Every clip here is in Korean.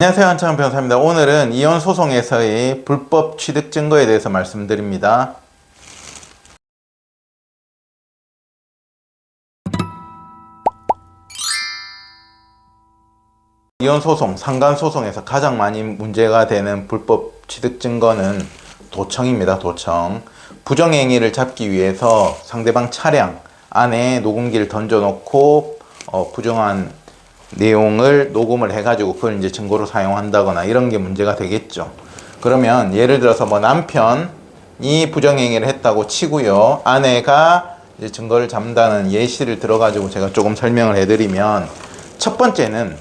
안녕하세요, 한창원 변호사입니다. 오늘은 이혼 소송에서의 불법 취득 증거에 대해서 말씀드립니다. 이혼 소송, 상간 소송에서 가장 많이 문제가 되는 불법 취득 증거는 도청입니다. 도청. 부정행위를 잡기 위해서 상대방 차량 안에 녹음기를 던져놓고 부정한 내용을 녹음을 해가지고 그걸 이제 증거로 사용한다거나 이런 게 문제가 되겠죠. 그러면 예를 들어서 뭐 남편이 부정행위를 했다고 치고요, 아내가 이제 증거를 잡는다는 예시를 들어가지고 제가 조금 설명을 해드리면, 첫 번째는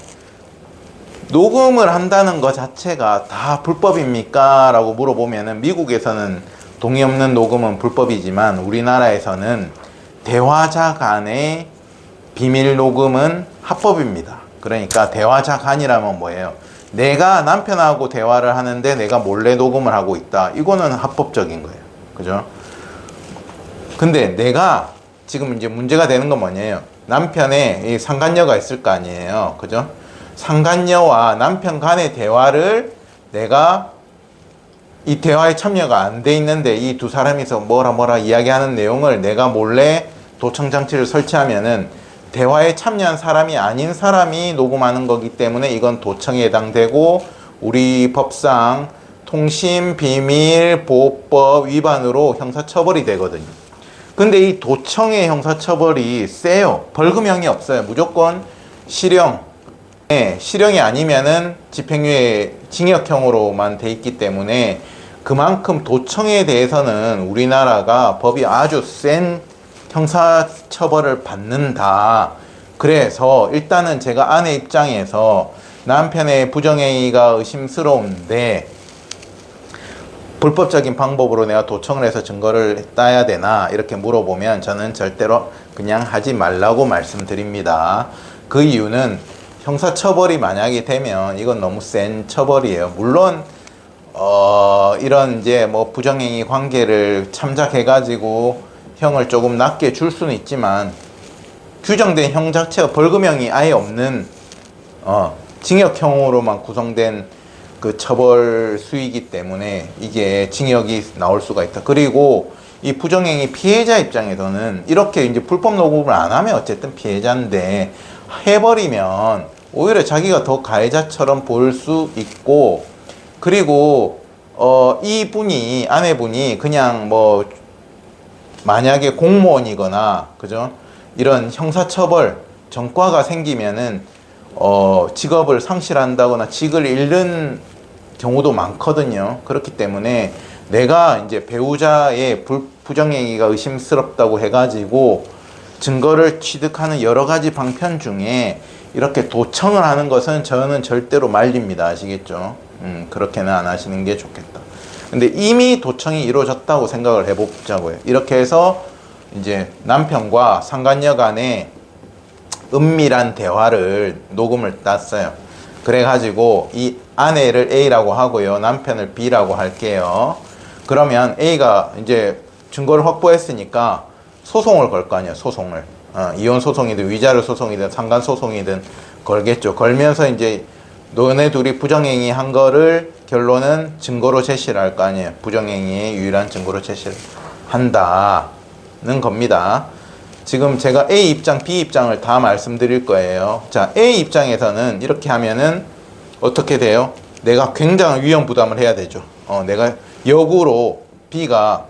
녹음을 한다는 것 자체가 다 불법입니까? 라고 물어보면은, 미국에서는 동의 없는 녹음은 불법이지만 우리나라에서는 대화자 간의 비밀 녹음은 합법입니다. 그러니까 대화자 간이라면 뭐예요? 내가 남편하고 대화를 하는데 내가 몰래 녹음을 하고 있다. 이거는 합법적인 거예요. 그죠? 근데 내가 지금 이제 문제가 되는 건 뭐냐면, 남편의 상간녀가 있을 거 아니에요. 그죠? 상간녀와 남편 간의 대화를 내가 이 대화에 참여가 안 돼 있는데 이 두 사람이서 뭐라 이야기하는 내용을 내가 몰래 도청 장치를 설치하면은 대화에 참여한 사람이 아닌 사람이 녹음하는 거기 때문에 이건 도청에 해당되고 우리 법상 통신비밀보호법 위반으로 형사처벌이 되거든요. 근데 이 도청의 형사처벌이 세요. 벌금형이 없어요. 무조건 실형. 실형이 아니면은 집행유예 징역형으로만 돼 있기 때문에 그만큼 도청에 대해서는 우리나라가 법이 아주 센 형사처벌을 받는다. 그래서 일단은 제가 아내 입장에서 남편의 부정행위가 의심스러운데 불법적인 방법으로 내가 도청을 해서 증거를 따야 되나 이렇게 물어보면 저는 절대로 그냥 하지 말라고 말씀드립니다. 그 이유는 형사처벌이 만약에 되면 이건 너무 센 처벌이에요. 물론 이런 이제 뭐 부정행위 관계를 참작해가지고 형을 조금 낮게 줄 수는 있지만 규정된 형 자체가 벌금형이 아예 없는 징역형으로만 구성된 그 처벌 수이기 때문에 이게 징역이 나올 수가 있다. 그리고 이 부정행위 피해자 입장에서는 이렇게 이제 불법 녹음을 안 하면 어쨌든 피해자인데 해버리면 오히려 자기가 더 가해자처럼 보일 수 있고, 그리고 이분이 아내분이 그냥 뭐 만약에 공무원이거나 그죠, 이런 형사처벌 전과가 생기면은 직업을 상실한다거나 직을 잃는 경우도 많거든요. 그렇기 때문에 내가 이제 배우자의 부정행위가 의심스럽다고 해가지고 증거를 취득하는 여러 가지 방편 중에 이렇게 도청을 하는 것은 저는 절대로 말립니다. 아시겠죠? 그렇게는 안 하시는 게 좋겠다. 근데 이미 도청이 이루어졌다고 생각을 해보자고요. 이렇게 해서 이제 남편과 상간녀 간의 은밀한 대화를 녹음을 땄어요. 그래가지고 이 아내를 A라고 하고요, 남편을 B라고 할게요. 그러면 A가 이제 증거를 확보했으니까 소송을 걸 거 아니에요. 소송을 이혼 소송이든 위자료 소송이든 상간 소송이든 걸겠죠. 걸면서 이제 너네 둘이 부정행위 한 거를 결론은 증거로 제시를 할 거 아니에요. 부정행위의 유일한 증거로 제시를 한다는 겁니다. 지금 제가 A 입장, B 입장을 다 말씀드릴 거예요. 자, A 입장에서는 이렇게 하면은 어떻게 돼요? 내가 굉장한 위험 부담을 해야 되죠. 내가 역으로, B가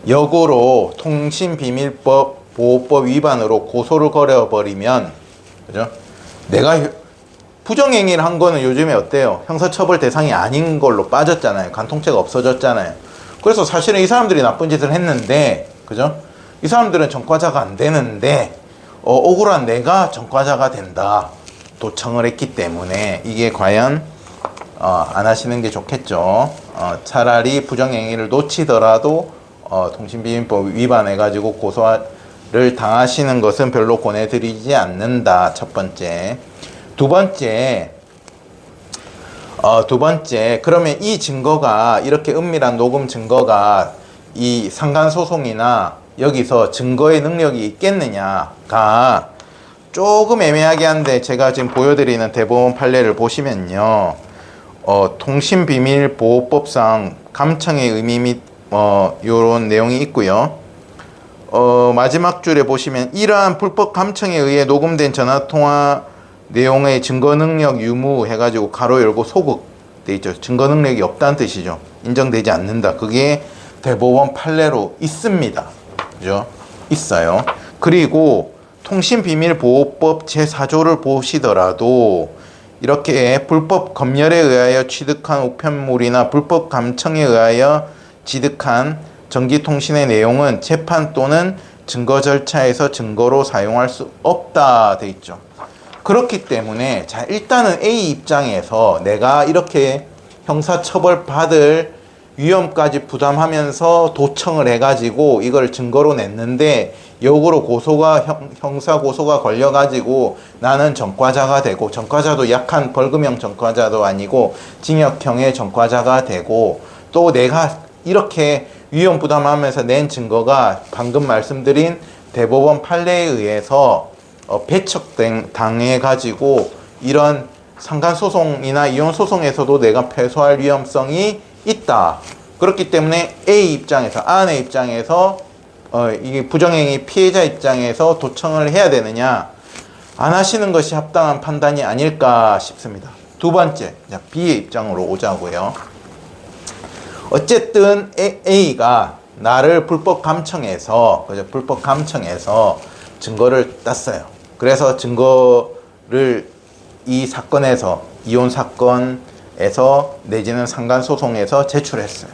역으로 통신비밀법 보호법 위반으로 고소를 걸어버리면, 그죠? 내가 부정행위를 한 거는 요즘에 어때요? 형사처벌 대상이 아닌 걸로 빠졌잖아요. 간통죄가 없어졌잖아요. 그래서 사실은 이 사람들이 나쁜 짓을 했는데, 그죠? 이 사람들은 전과자가 안 되는데, 억울한 내가 전과자가 된다. 도청을 했기 때문에 이게 과연 안 하시는 게 좋겠죠. 차라리 부정행위를 놓치더라도 통신비밀법 위반해가지고 고소를 당하시는 것은 별로 권해드리지 않는다. 첫 번째. 두 번째, 그러면 이 증거가, 이렇게 은밀한 녹음 증거가 이 상간소송이나 여기서 증거의 능력이 있겠느냐가 조금 애매하게 한데 제가 지금 보여드리는 대법원 판례를 보시면요. 통신비밀보호법상 감청의 의미 및 요런 내용이 있고요. 마지막 줄에 보시면 이러한 불법 감청에 의해 녹음된 전화통화 내용의 증거 능력 유무 해가지고 가로 열고 소극 돼 있죠. 증거 능력이 없다는 뜻이죠. 인정되지 않는다. 그게 대법원 판례로 있습니다. 그죠? 있어요. 그리고 통신비밀보호법 제4조를 보시더라도 이렇게 불법 검열에 의하여 취득한 우편물이나 불법 감청에 의하여 취득한 전기통신의 내용은 재판 또는 증거 절차에서 증거로 사용할 수 없다 돼 있죠. 그렇기 때문에 자 일단은 A 입장에서 내가 이렇게 형사처벌 받을 위험까지 부담하면서 도청을 해가지고 이걸 증거로 냈는데 역으로 형사 고소가 걸려가지고 나는 전과자가 되고, 전과자도 약한 벌금형 전과자도 아니고 징역형의 전과자가 되고, 또 내가 이렇게 위험 부담하면서 낸 증거가 방금 말씀드린 대법원 판례에 의해서 배척당해가지고 이런 상간소송이나 이혼소송에서도 내가 패소할 위험성이 있다. 그렇기 때문에 A 입장에서, 아내 입장에서 이게 부정행위 피해자 입장에서 도청을 해야 되느냐, 안 하시는 것이 합당한 판단이 아닐까 싶습니다. 두 번째, B의 입장으로 오자고요. 어쨌든 A가 나를 불법 감청해서 증거를 땄어요. 그래서 증거를 이 사건에서, 이혼 사건에서 내지는 상간소송에서 제출했어요.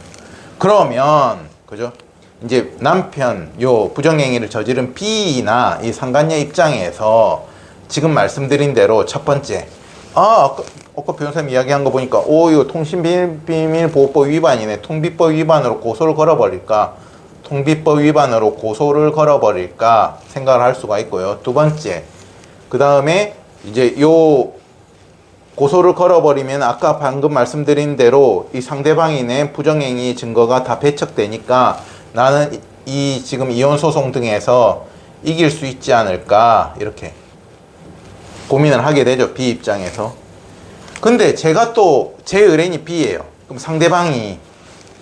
그러면 그죠? 이제 남편 요 부정행위를 저지른 B나 이 상간녀 입장에서 지금 말씀드린 대로 첫 번째, 아까 변호사님 이야기한 거 보니까 이거 통신비밀보호법 위반이네, 통비법 위반으로 고소를 걸어버릴까, 통비법 위반으로 고소를 걸어버릴까 생각을 할 수가 있고요. 두 번째, 그 다음에 이제 요 고소를 걸어버리면 아까 방금 말씀드린 대로 이 상대방이 낸 부정행위 증거가 다 배척되니까 나는 이 지금 이혼소송 등에서 이길 수 있지 않을까, 이렇게 고민을 하게 되죠. B 입장에서. 근데 제가 또 제 의뢰인이 B예요. 그럼 상대방이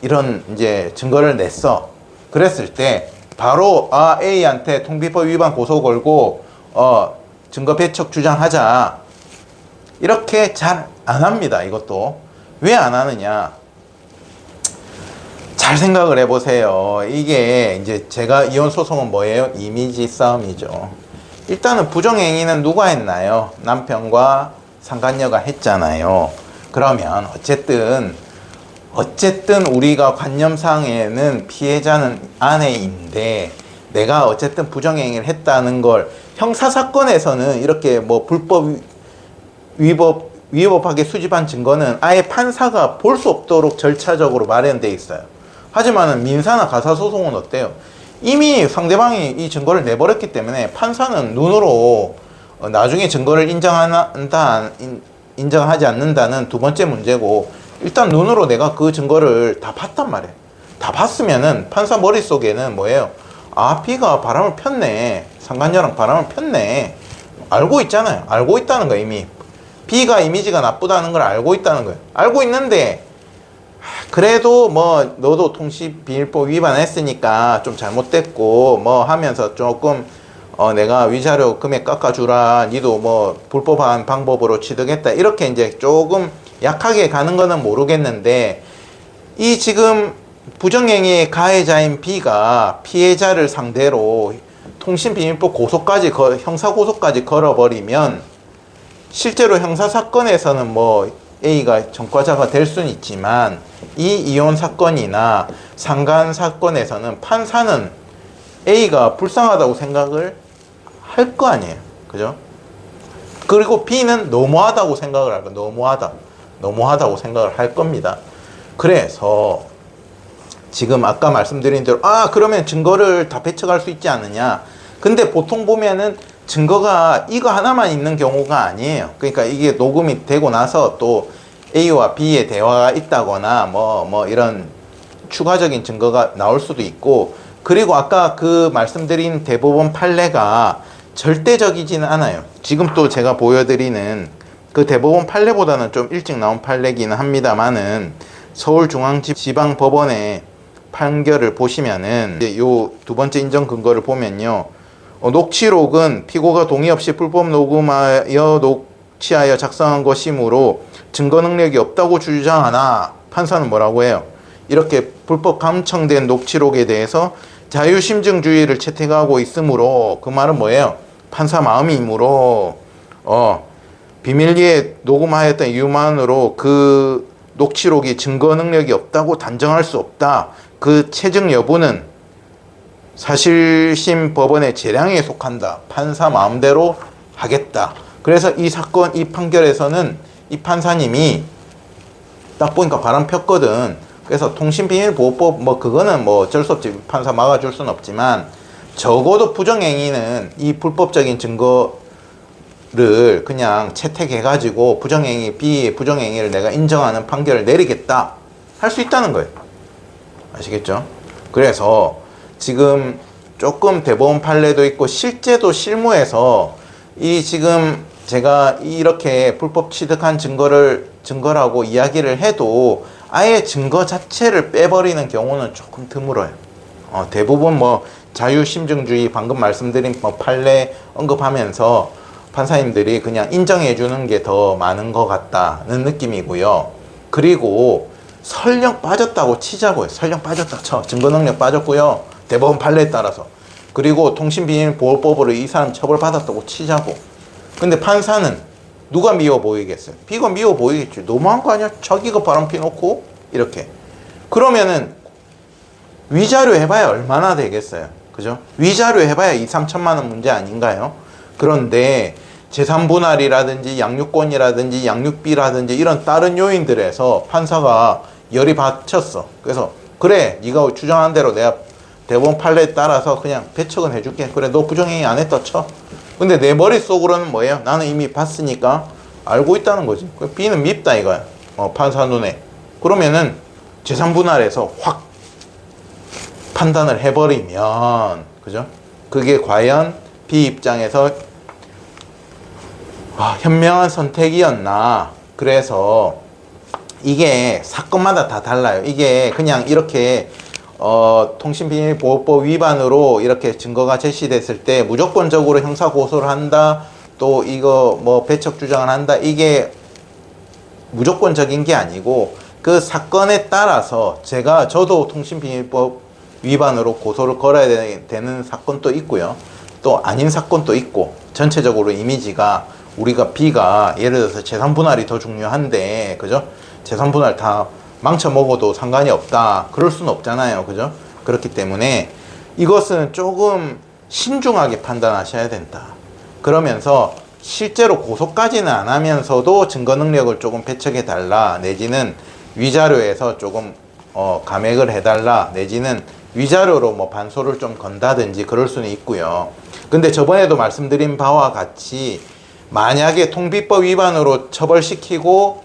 이런 이제 증거를 냈어. 그랬을 때 바로 A한테 통비법 위반 고소 걸고 증거 배척 주장하자, 이렇게 잘 안 합니다. 이것도 왜 안 하느냐, 잘 생각을 해보세요. 이게 이제 제가 이혼 소송은 뭐예요? 이미지 싸움이죠. 일단은 부정행위는 누가 했나요? 남편과 상간녀가 했잖아요. 그러면 어쨌든 우리가 관념상에는 피해자는 아내인데 내가 어쨌든 부정행위를 했다는 걸 형사사건에서는 이렇게 뭐 불법 위법하게 수집한 증거는 아예 판사가 볼 수 없도록 절차적으로 마련되어 있어요. 하지만은 민사나 가사소송은 어때요? 이미 상대방이 이 증거를 내버렸기 때문에 판사는 눈으로 나중에 증거를 인정하지 않는다는 두 번째 문제고, 일단 눈으로 내가 그 증거를 다 봤단 말이에요. 다 봤으면은 판사 머릿속에는 뭐예요? B가 바람을 폈네, 상간녀랑 바람을 폈네, 알고 있잖아요. 알고 있다는 거예요. 이미 B가 이미지가 나쁘다는 걸 알고 있다는 거예요. 알고 있는데 그래도 뭐 너도 통신비밀법 위반했으니까 좀 잘못됐고 뭐 하면서 조금 내가 위자료 금액 깎아주라, 니도 뭐 불법한 방법으로 취득했다, 이렇게 이제 조금 약하게 가는 거는 모르겠는데, 이 지금 부정행위의 가해자인 B가 피해자를 상대로 통신비밀법 고소까지 형사고소까지 걸어버리면 실제로 형사사건에서는 뭐 A가 전과자가 될 수는 있지만 이 이혼 사건이나 상간 사건에서는 판사는 A가 불쌍하다고 생각을 할 거 아니에요. 그죠? 그리고 B는 너무하다고 생각을 할 거예요. 너무하다고 생각을 할 겁니다. 그래서 지금 아까 말씀드린 대로 그러면 증거를 다 배척할 수 있지 않느냐. 근데 보통 보면은 증거가 이거 하나만 있는 경우가 아니에요. 그러니까 이게 녹음이 되고 나서 또 A와 B의 대화가 있다거나 뭐 이런 추가적인 증거가 나올 수도 있고, 그리고 아까 그 말씀드린 대법원 판례가 절대적이지는 않아요. 지금 또 제가 보여드리는 그 대법원 판례보다는 좀 일찍 나온 판례기는 합니다만은 서울중앙지방법원의 판결을 보시면은 요 두 번째 인정 근거를 보면요. 녹취록은 피고가 동의 없이 불법 녹음하여 녹취하여 작성한 것이므로 증거 능력이 없다고 주장하나 판사는 뭐라고 해요? 이렇게 불법 감청된 녹취록에 대해서 자유심증주의를 채택하고 있으므로 그 말은 뭐예요? 판사 마음이므로 비밀리에 녹음하였던 이유만으로 그 녹취록이 증거 능력이 없다고 단정할 수 없다. 그 채증 여부는 사실심 법원의 재량에 속한다. 판사 마음대로 하겠다. 그래서 이 사건, 이 판결에서는 이 판사님이 딱 보니까 바람 폈거든. 그래서 통신비밀보호법 그거는 어쩔 수 없지. 판사 막아줄 수는 없지만 적어도 부정행위는 이 불법적인 증거를 그냥 채택해가지고 부정행위를 내가 인정하는 판결을 내리겠다. 할 수 있다는 거예요. 아시겠죠? 그래서 지금 조금 대법원 판례도 있고 실제도 실무에서 이 지금 제가 이렇게 불법 취득한 증거라고 이야기를 해도 아예 증거 자체를 빼버리는 경우는 조금 드물어요. 대부분 자유심증주의 방금 말씀드린 판례 언급하면서 판사님들이 그냥 인정해 주는 게 더 많은 것 같다는 느낌이고요. 그리고 설령 빠졌다고 치자고요. 설령 빠졌다 쳐. 증거능력 빠졌고요. 대법원 판례에 따라서. 그리고 통신비밀보호법으로 이 사람 처벌받았다고 치자고. 근데 판사는 누가 미워 보이겠어요? 비가 미워 보이겠죠. 너무한 거 아니야? 자기가 바람 피놓고 이렇게. 그러면은 위자료 해봐야 얼마나 되겠어요? 그죠? 위자료 해봐야 2, 3천만 원 문제 아닌가요? 그런데 재산분할이라든지 양육권이라든지 양육비라든지 이런 다른 요인들에서 판사가 열이 받쳤어. 그래서 그래, 네가 주장한 대로 내가 대법원 판례에 따라서 그냥 배척은 해줄게. 그래, 너 부정행위 안 했다 쳐. 근데 내 머릿속으로는 뭐예요? 나는 이미 봤으니까 알고 있다는 거지. B는 밉다 이거야. 판사 눈에. 그러면은 재산분할에서 확 판단을 해버리면, 그죠? 그게 과연 B 입장에서 현명한 선택이었나. 그래서 이게 사건마다 다 달라요. 이게 그냥 이렇게 통신비밀보호법 위반으로 이렇게 증거가 제시됐을 때 무조건적으로 형사고소를 한다, 또 이거 배척 주장을 한다, 이게 무조건적인 게 아니고 그 사건에 따라서 저도 통신비밀법 위반으로 고소를 걸어야 되는 사건도 있고요. 또 아닌 사건도 있고, 전체적으로 이미지가 우리가 B가 예를 들어서 재산분할이 더 중요한데, 그죠? 재산분할 다 망쳐먹어도 상관이 없다. 그럴 수는 없잖아요. 그죠? 그렇기 때문에 이것은 조금 신중하게 판단하셔야 된다. 그러면서 실제로 고소까지는 안 하면서도 증거 능력을 조금 배척해 달라, 내지는 위자료에서 조금 감액을 해달라, 내지는 위자료로 반소를 좀 건다든지 그럴 수는 있고요. 근데 저번에도 말씀드린 바와 같이 만약에 통비법 위반으로 처벌시키고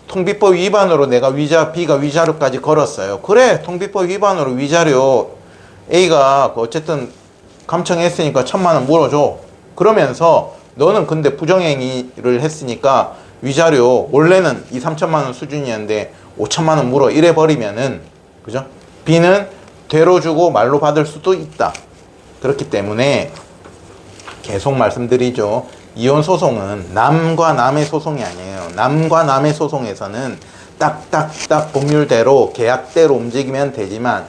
통비법 위반으로 내가 B가 위자료까지 걸었어요. 그래, 통비법 위반으로 위자료 A가 어쨌든 감청했으니까 1,000만 원 물어줘. 그러면서 너는 근데 부정행위를 했으니까 위자료 원래는 2, 3천만 원 수준이었는데 5천만 원 물어, 이래버리면은, 그죠? B는 되로 주고 말로 받을 수도 있다. 그렇기 때문에 계속 말씀드리죠. 이혼 소송은 남과 남의 소송이 아니에요. 남과 남의 소송에서는 딱딱딱 법률대로 계약대로 움직이면 되지만,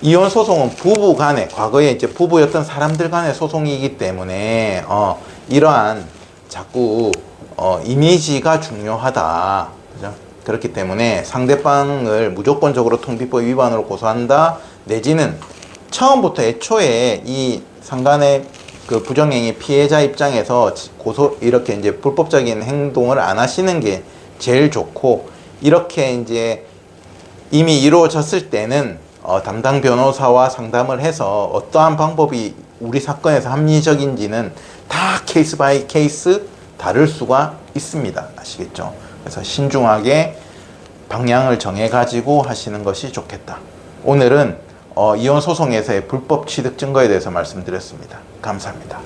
이혼 소송은 부부 간에, 과거에 이제 부부였던 사람들 간의 소송이기 때문에 이러한 자꾸 이미지가 중요하다. 그죠? 그렇기 때문에 상대방을 무조건적으로 통비법 위반으로 고소한다, 내지는 처음부터 애초에 이 상간의 그 부정행위 피해자 입장에서 이렇게 이제 불법적인 행동을 안 하시는 게 제일 좋고, 이렇게 이제 이미 이루어졌을 때는 담당 변호사와 상담을 해서 어떠한 방법이 우리 사건에서 합리적인지는 다 케이스 바이 케이스 다를 수가 있습니다. 아시겠죠? 그래서 신중하게 방향을 정해 가지고 하시는 것이 좋겠다. 오늘은 이혼 소송에서의 불법 취득 증거에 대해서 말씀드렸습니다. 감사합니다.